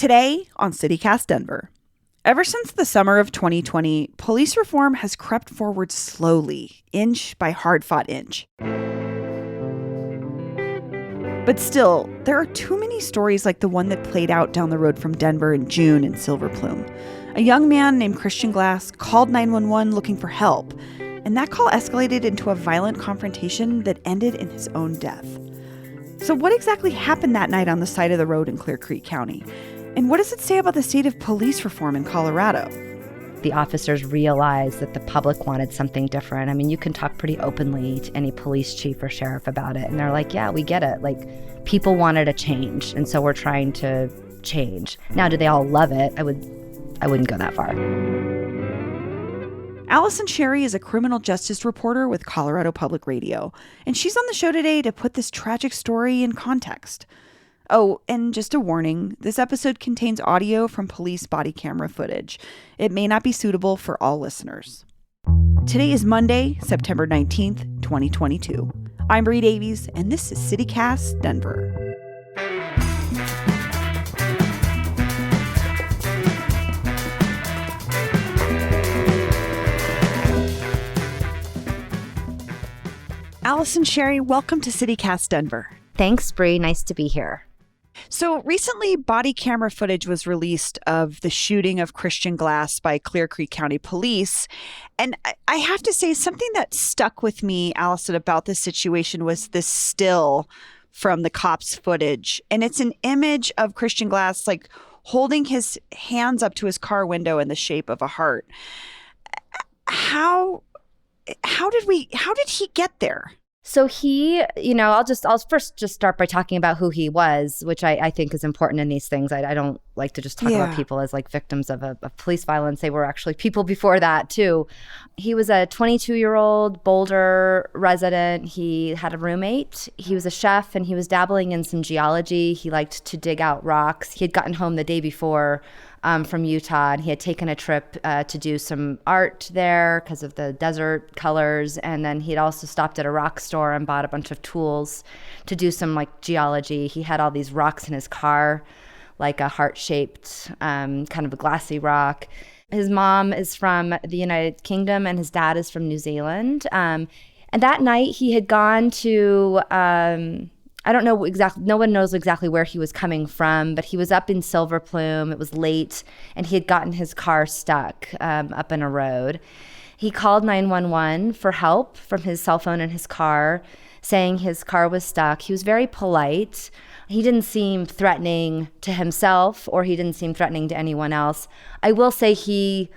Today on CityCast Denver. Ever since the summer of 2020, police reform has crept forward slowly, inch by hard-fought inch. But still, there are too many stories like the one that played out down the road from Denver in June in Silver Plume. A young man named Christian Glass called 911 looking for help, and that call escalated into a violent confrontation that ended in his own death. So what exactly happened that night on the side of the road in Clear Creek County? And what does it say about the state of police reform in Colorado? The officers realized that the public wanted something different. I mean, you can talk pretty openly to any police chief or sheriff about it. And they're like, yeah, we get it. Like, people wanted a change. And so we're trying to change. Now, do they all love it? I wouldn't go that far. Allison Sherry is a criminal justice reporter with Colorado Public Radio. And she's on the show today to put this tragic story in context. Oh, and just a warning, this episode contains audio from police body camera footage. It may not be suitable for all listeners. Today is Monday, September 19th, 2022. I'm Bree Davies, and this is CityCast Denver. Allison Sherry, welcome to CityCast Denver. Thanks, Bree. Nice to be here. So recently, body camera footage was released of the shooting of Christian Glass by Clear Creek County Police. And I have to say, something that stuck with me, Allison, about this situation was this still from the cops' footage. And it's an image of Christian Glass, like holding his hands up to his car window in the shape of a heart. How did he get there? So he, I'll first just start by talking about who he was, which I think is important in these things. I don't like to just talk about people as like victims of police violence. They were actually people before that too. He was a 22-year-old Boulder resident. He had a roommate. He was a chef and he was dabbling in some geology. He liked to dig out rocks. He had gotten home the day before from Utah, and he had taken a trip to do some art there because of the desert colors. And then he'd also stopped at a rock store and bought a bunch of tools to do some like geology. He had all these rocks in his car, like a heart-shaped kind of a glassy rock. His mom is from the United Kingdom and his dad is from New Zealand. And that night he had gone to I don't know exactly, no one knows exactly where he was coming from, but he was up in Silver Plume. It was late, and he had gotten his car stuck up in a road. He called 911 for help from his cell phone in his car, saying his car was stuck. He was very polite. He didn't seem threatening to himself, or he didn't seem threatening to anyone else. I will say he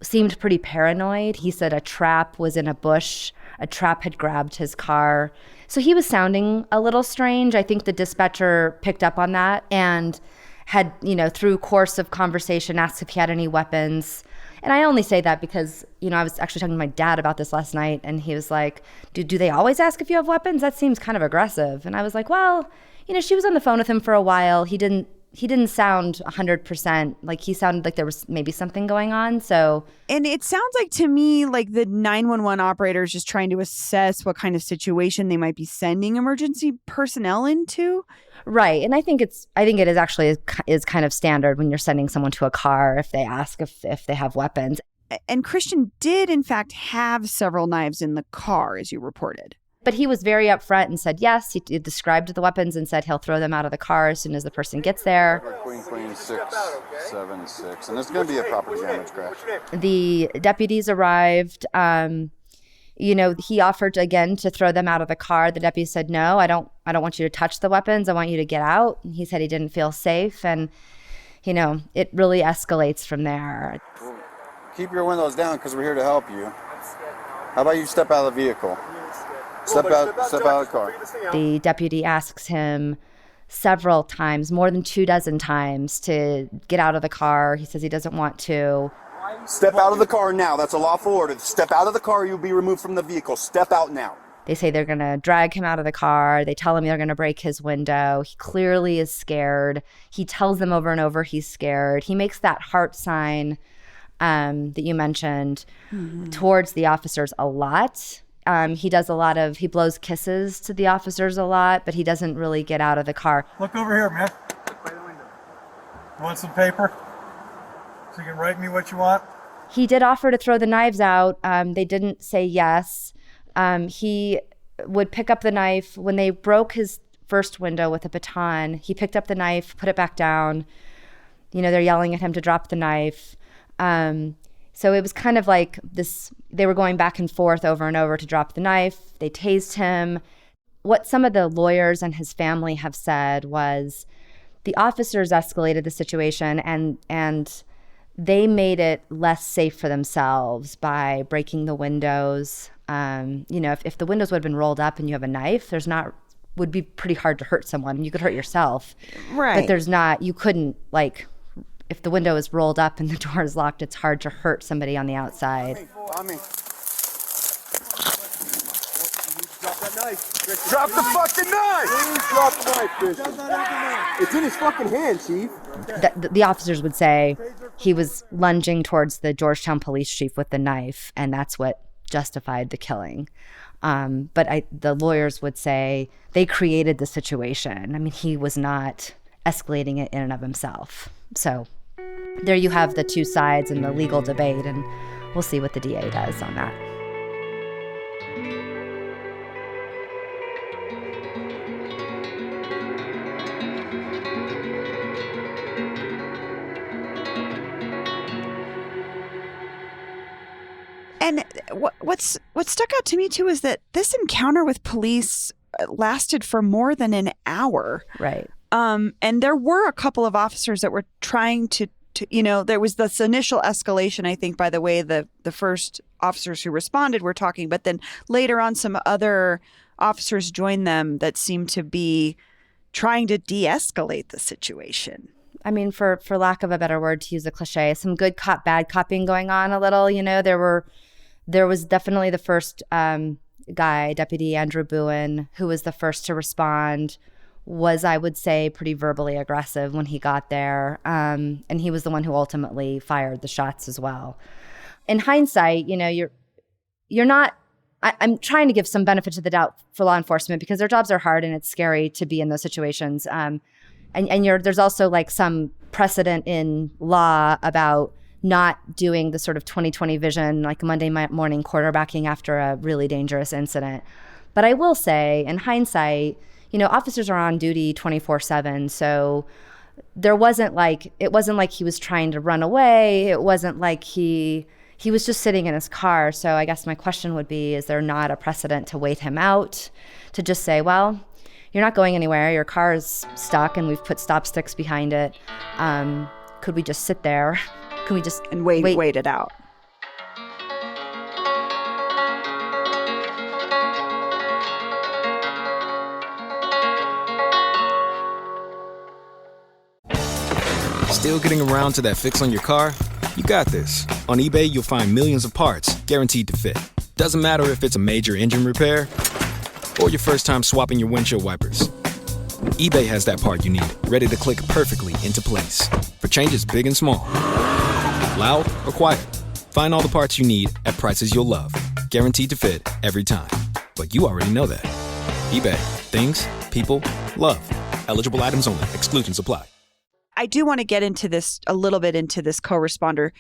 seemed pretty paranoid. He said a trap was in a bush. A trap had grabbed his car. So he was sounding a little strange. I think the dispatcher picked up on that and had, through course of conversation, asked if he had any weapons. And I only say that because, I was actually talking to my dad about this last night, and he was like, do they always ask if you have weapons? That seems kind of aggressive. And I was like, well, she was on the phone with him for a while. He didn't sound 100%. Like, he sounded like there was maybe something going on. So, and it sounds like to me like the 911 operator is just trying to assess what kind of situation they might be sending emergency personnel into. Right. And I think it is actually is kind of standard when you're sending someone to a car if they ask if they have weapons. And Christian did in fact have several knives in the car, as you reported. But he was very upfront and said yes. He described the weapons and said he'll throw them out of the car as soon as the person gets there. Queen 676, and there's going to be a property damage crash. The deputies arrived. He offered again to throw them out of the car. The deputy said, "No, I don't want you to touch the weapons. I want you to get out." And he said he didn't feel safe, and it really escalates from there. Keep your windows down because we're here to help you. How about you step out of the vehicle? Step out of the car. The deputy asks him several times, more than 24 times, to get out of the car. He says he doesn't want to. Step out of the car now. That's a lawful order. Step out of the car. You'll be removed from the vehicle. Step out now. They say they're going to drag him out of the car. They tell him they're going to break his window. He clearly is scared. He tells them over and over he's scared. He makes that heart sign that you mentioned towards the officers a lot. He blows kisses to the officers a lot, but he doesn't really get out of the car. Look over here, man. You want some paper? So you can write me what you want? He did offer to throw the knives out. They didn't say yes. He would pick up the knife. When they broke his first window with a baton, he picked up the knife, put it back down. You know, they're yelling at him to drop the knife. So it was kind of like this, they were going back and forth over and over to drop the knife. They tased him. What some of the lawyers and his family have said was the officers escalated the situation and they made it less safe for themselves by breaking the windows. You know, if the windows would have been rolled up and you have a knife, would be pretty hard to hurt someone. You could hurt yourself. Right. But you couldn't, like, if the window is rolled up and the door is locked, it's hard to hurt somebody on the outside. Tommy. Drop that knife. Drop the fucking knife! Please drop the knife, Christian. It's in his fucking hand, Chief. The officers would say he was lunging towards the Georgetown police chief with the knife, and that's what justified the killing. But the lawyers would say they created the situation. I mean, he was not escalating it in and of himself. So there you have the two sides in the legal debate, and we'll see what the DA does on that. And what stuck out to me too is that this encounter with police lasted for more than an hour. Right. And there were a couple of officers that were trying to there was this initial escalation, I think, by the way the first officers who responded were talking, but then later on some other officers joined them that seemed to be trying to de-escalate the situation. I mean, for lack of a better word, to use a cliche, some good cop, bad copying going on a little. You know, there was definitely the first guy, Deputy Andrew Bowen, who was the first to respond, was, I would say, pretty verbally aggressive when he got there. And he was the one who ultimately fired the shots as well. In hindsight, you know, you're not, I'm trying to give some benefit to the doubt for law enforcement because their jobs are hard and it's scary to be in those situations. And there's also like some precedent in law about not doing the sort of 20/20 vision, like Monday morning quarterbacking after a really dangerous incident. But I will say, in hindsight, you know, officers are on duty 24/7. So it wasn't like he was trying to run away. It wasn't like he was just sitting in his car. So I guess my question would be, is there not a precedent to wait him out, to just say, well, you're not going anywhere. Your car is stuck and we've put stop sticks behind it. Could we just sit there? Can we just wait it out? Still getting around to that fix on your car? You got this. On eBay, you'll find millions of parts guaranteed to fit. Doesn't matter if it's a major engine repair or your first time swapping your windshield wipers. eBay has that part you need, ready to click perfectly into place for changes big and small. Loud or quiet, find all the parts you need at prices you'll love. Guaranteed to fit every time. But you already know that. eBay. Things, people, love. Eligible items only. Exclusions apply. I do want to get into this a little bit into this co-responder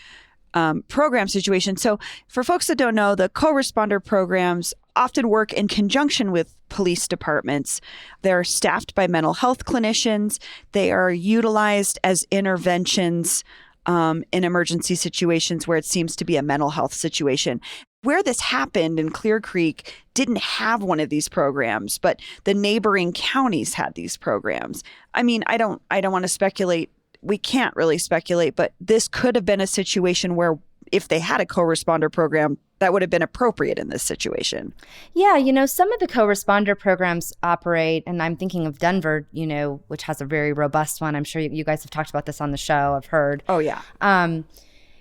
program situation. So for folks that don't know, the co-responder programs often work in conjunction with police departments. They're staffed by mental health clinicians. They are utilized as interventions in emergency situations where it seems to be a mental health situation. Where this happened in Clear Creek didn't have one of these programs, but the neighboring counties had these programs. I mean, I don't want to speculate. We can't really speculate, but this could have been a situation where if they had a co-responder program, that would have been appropriate in this situation. Yeah, you know, some of the co-responder programs operate, and I'm thinking of Denver, you know, which has a very robust one. I'm sure you guys have talked about this on the show. I've heard. Oh, yeah.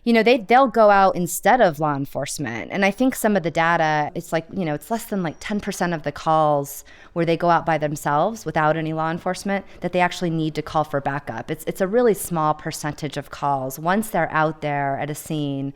You know, they'll go out instead of law enforcement. And I think some of the data, it's like, you know, it's less than like 10% of the calls where they go out by themselves without any law enforcement that they actually need to call for backup. It's a really small percentage of calls once they're out there at a scene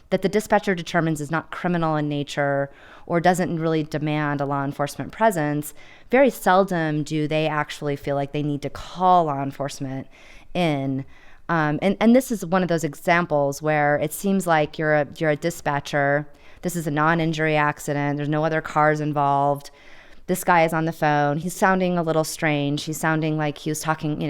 that the dispatcher determines is not criminal in nature or doesn't really demand a law enforcement presence. Very seldom do they actually feel like they need to call law enforcement in. And this is one of those examples where it seems like you're a dispatcher. This is a non-injury accident. There's no other cars involved. This guy is on the phone. He's sounding a little strange. He's sounding like he was talking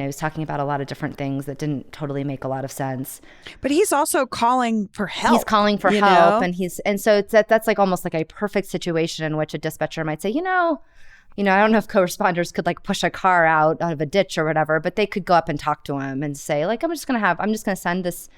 about a lot of different things that didn't totally make a lot of sense. But he's also calling for help. He's calling for help, and so that's like almost like a perfect situation in which a dispatcher might say, I don't know if co-responders could like push a car out of a ditch or whatever, but they could go up and talk to him and say like, I'm just going to send this,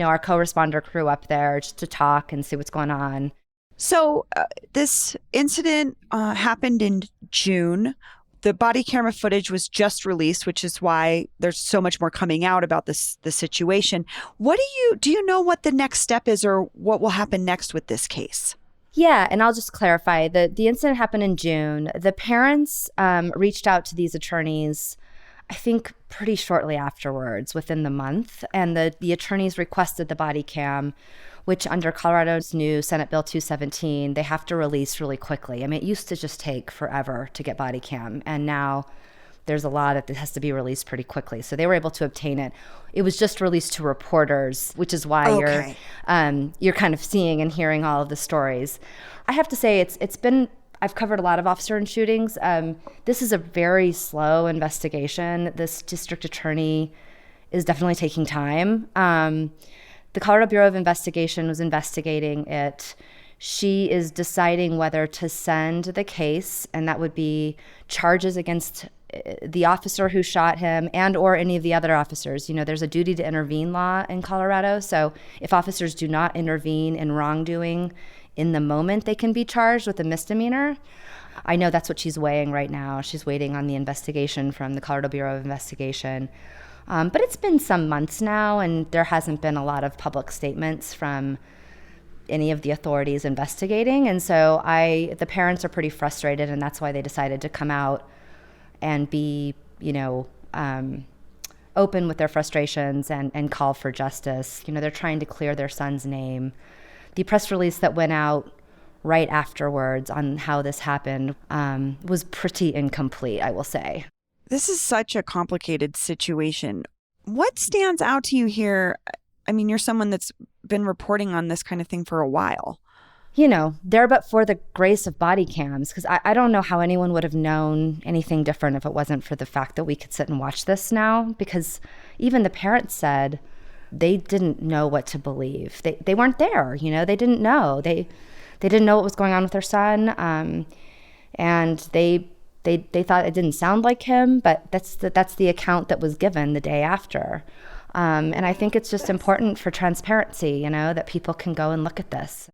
our co-responder crew up there just to talk and see what's going on. So this incident happened in June. The body camera footage was just released, which is why there's so much more coming out about the situation. Do you know what the next step is or what will happen next with this case? Yeah, and I'll just clarify. The incident happened in June. The parents reached out to these attorneys, I think pretty shortly afterwards, within the month, and the attorneys requested the body cam, which under Colorado's new Senate Bill 217, they have to release really quickly. I mean, it used to just take forever to get body cam, and now there's a law that has to be released pretty quickly. So they were able to obtain it. It was just released to reporters, which is why you're kind of seeing and hearing all of the stories. I have to say I've covered a lot of officer shootings. This is a very slow investigation. This district attorney is definitely taking time. The Colorado Bureau of Investigation was investigating it. She is deciding whether to send the case, and that would be charges against the officer who shot him and or any of the other officers. There's a duty to intervene law in Colorado. So if officers do not intervene in wrongdoing in the moment, they can be charged with a misdemeanor. I know that's what she's weighing right now. She's waiting on the investigation from the Colorado Bureau of Investigation. But it's been some months now, and there hasn't been a lot of public statements from any of the authorities investigating. And so the parents are pretty frustrated, and that's why they decided to come out and be, open with their frustrations and call for justice. They're trying to clear their son's name. The press release that went out right afterwards on how this happened was pretty incomplete, I will say. This is such a complicated situation. What stands out to you here? I mean, you're someone that's been reporting on this kind of thing for a while. There but for the grace of body cams, because I don't know how anyone would have known anything different if it wasn't for the fact that we could sit and watch this now, because even the parents said they didn't know what to believe. They weren't there, they didn't know. They didn't know what was going on with their son, and they thought it didn't sound like him, but that's the account that was given the day after. And I think it's just important for transparency, that people can go and look at this.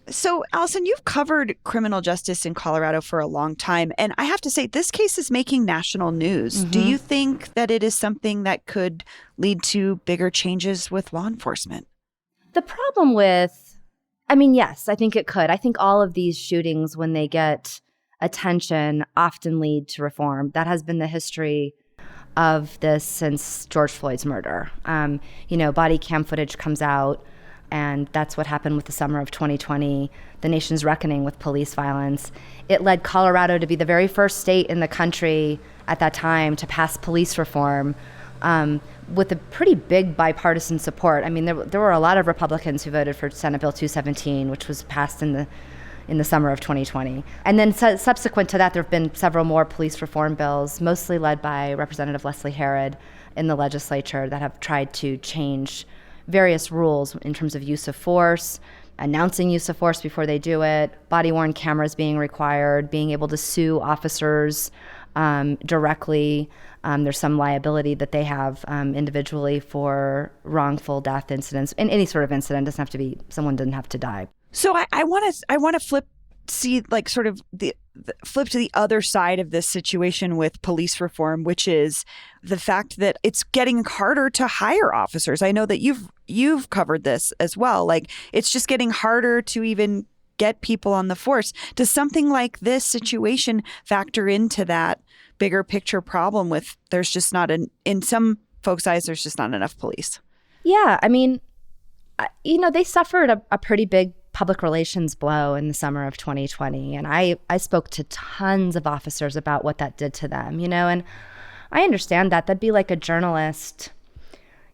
So, Allison, you've covered criminal justice in Colorado for a long time, and I have to say, this case is making national news. Mm-hmm. Do you think that it is something that could lead to bigger changes with law enforcement? The problem yes, I think it could. I think all of these shootings, when they get attention, often lead to reform. That has been the history of this since George Floyd's murder. Body cam footage comes out, and that's what happened with the summer of 2020, the nation's reckoning with police violence. It led Colorado to be the very first state in the country at that time to pass police reform with a pretty big bipartisan support. I mean, there were a lot of Republicans who voted for Senate Bill 217, which was passed in the summer of 2020. And then subsequent to that, there have been several more police reform bills, mostly led by Representative Leslie Herod in the legislature, that have tried to change various rules in terms of use of force, announcing use of force before they do it, body-worn cameras being required, being able to sue officers directly. There's some liability that they have individually for wrongful death incidents. In any sort of incident, someone doesn't have to die. So I want to flip to the other side of this situation with police reform, which is the fact that it's getting harder to hire officers. I know that you've covered this as well. Like, it's just getting harder to even get people on the force. Does something like this situation factor into that bigger picture problem with there's just not in some folks' eyes, there's just not enough police? Yeah, I mean, they suffered a pretty big public relations blow in the summer of 2020. And I spoke to tons of officers about what that did to them, and I understand that. That'd be like a journalist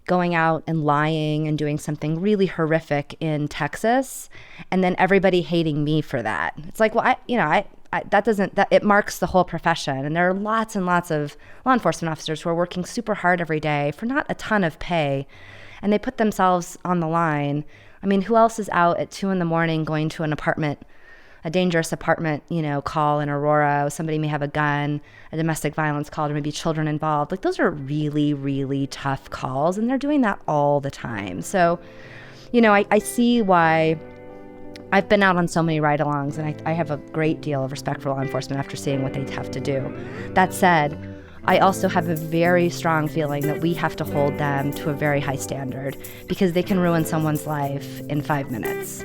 going out and lying and doing something really horrific in Texas, and then everybody hating me for that. It's like, well, it marks the whole profession. And there are lots and lots of law enforcement officers who are working super hard every day for not a ton of pay, and they put themselves on the line. I mean, who else is out at 2 a.m. going to an apartment, a dangerous apartment, call in Aurora? Somebody may have a gun, a domestic violence call, or maybe children involved. Like, those are really, really tough calls, and they're doing that all the time. So, I see why I've been out on so many ride-alongs, and I have a great deal of respect for law enforcement after seeing what they have to do. That said, I also have a very strong feeling that we have to hold them to a very high standard, because they can ruin someone's life in 5 minutes.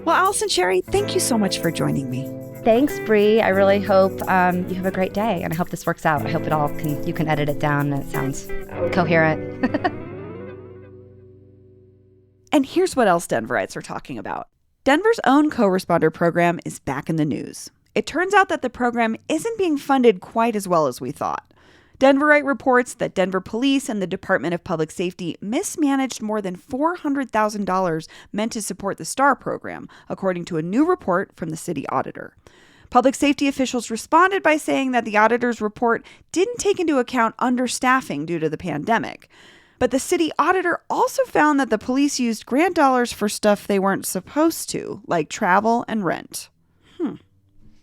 Well, Allison Sherry, thank you so much for joining me. Thanks, Bree. I really hope you have a great day, and I hope this works out. I hope you can edit it down and it sounds coherent. And here's what else Denverites are talking about. Denver's own co-responder program is back in the news. It turns out that the program isn't being funded quite as well as we thought. Denverite reports that Denver Police and the Department of Public Safety mismanaged more than $400,000 meant to support the STAR program, according to a new report from the city auditor. Public safety officials responded by saying that the auditor's report didn't take into account understaffing due to the pandemic. But the city auditor also found that the police used grant dollars for stuff they weren't supposed to, like travel and rent.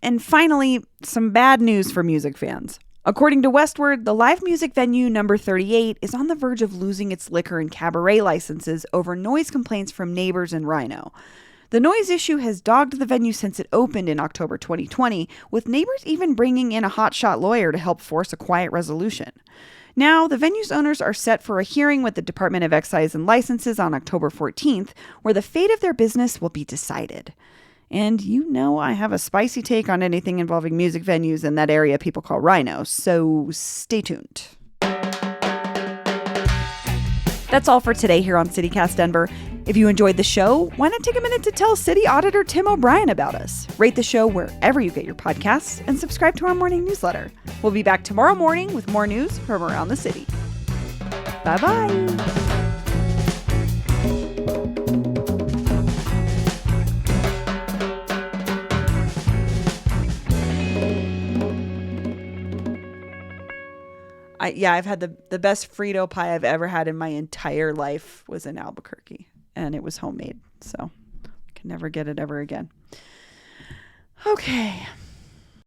And finally, some bad news for music fans. According to Westword, the live music venue number 38 is on the verge of losing its liquor and cabaret licenses over noise complaints from neighbors in Rhino. The noise issue has dogged the venue since it opened in October 2020, with neighbors even bringing in a hotshot lawyer to help force a quiet resolution. Now, the venue's owners are set for a hearing with the Department of Excise and Licenses on October 14th, where the fate of their business will be decided. And I have a spicy take on anything involving music venues in that area people call Rhino, so stay tuned. That's all for today here on CityCast Denver. If you enjoyed the show, why not take a minute to tell City Auditor Tim O'Brien about us? Rate the show wherever you get your podcasts and subscribe to our morning newsletter. We'll be back tomorrow morning with more news from around the city. Bye-bye. I've had the best Frito pie I've ever had in my entire life was in Albuquerque, and it was homemade, so I can never get it ever again. Okay.